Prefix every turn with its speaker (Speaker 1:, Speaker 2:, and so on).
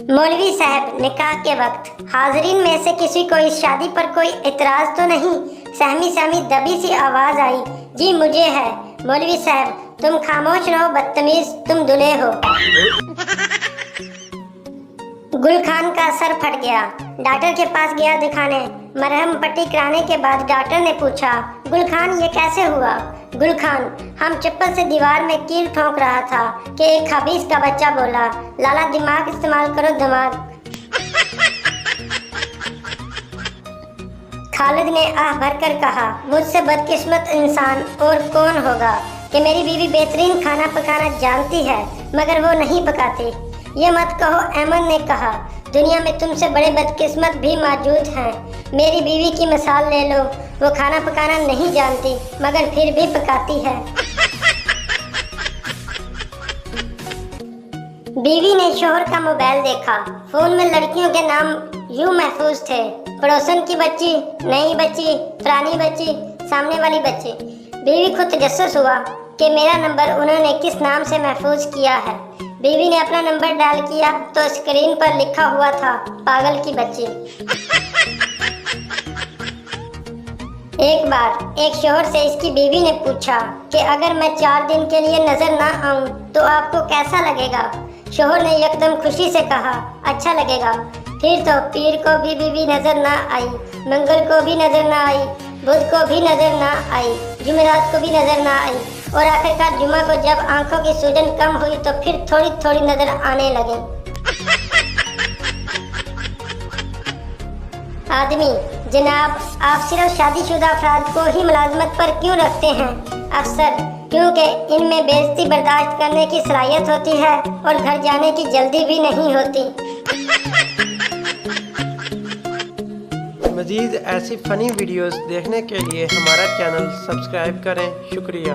Speaker 1: मौलवी साहब, निकाह के वक्त हाजरीन में से किसी को इस शादी पर कोई एतराज तो नहीं? सहमी सहमी दबी सी आवाज आई। जी मुझे है। मौलवी साहब, तुम खामोश रहो बदतमीज, तुम दूल्हे हो। गुल खान का सर फट गया। डॉक्टर के पास गया दिखाने। मरहम पट्टी कराने के बाद डॉक्टर ने पूछा, गुल खान ये कैसे हुआ? गुल खान, हम चप्पल से दीवार में कील ठोक रहा था कि एक खबीस का बच्चा बोला, लाला दिमाग इस्तेमाल करो दिमाग। खालिद ने आह भरकर कहा, मुझसे बदकिस्मत इंसान और कौन होगा कि मेरी बीवी बेहतरीन खाना पकाना जानती है मगर वो नहीं पकाती। ये मत कहो, अहमद ने कहा, दुनिया में तुमसे बड़े बदकिस्मत भी मौजूद हैं। मेरी बीवी की मिसाल ले लो, वो खाना पकाना नहीं जानती मगर फिर भी पकाती है। बीवी ने शोहर का मोबाइल देखा। फोन में लड़कियों के नाम यूं महफूज थे, पड़ोसन की बच्ची, नई बच्ची, पुरानी बच्ची, सामने वाली बच्ची। बीवी को तजस्सुस हुआ कि मेरा नंबर उन्होंने किस नाम से महफूज किया है। बीवी ने अपना नंबर डायल किया तो स्क्रीन पर लिखा हुआ था, पागल की बच्ची। एक बार एक शोहर से इसकी बीवी ने पूछा कि अगर मैं 4 दिन के लिए नजर ना आऊं तो आपको कैसा लगेगा? शोहर ने यकदम खुशी से कहा, अच्छा लगेगा। फिर तो पीर को भी बीवी नजर ना आई, मंगल को भी नजर ना आई, बुध को भी नजर ना आई, जुमेरात को भी नजर ना आई और आखिरकार जुमा को जब आंखों की सूजन कम हुई तो फिर थोड़ी थोड़ी नजर आने लगे। आदमी, जनाब, आप सिर्फ शादीशुदा अफराद को ही मुलाजमत पर क्यों रखते हैं? अफसर, क्योंकि इनमें बेइज्जती बर्दाश्त करने की सलाहियत होती है और घर जाने की जल्दी भी नहीं होती।
Speaker 2: मज़ीद ऐसी फ़नी वीडियोस देखने के लिए हमारा चैनल सब्सक्राइब करें। शुक्रिया।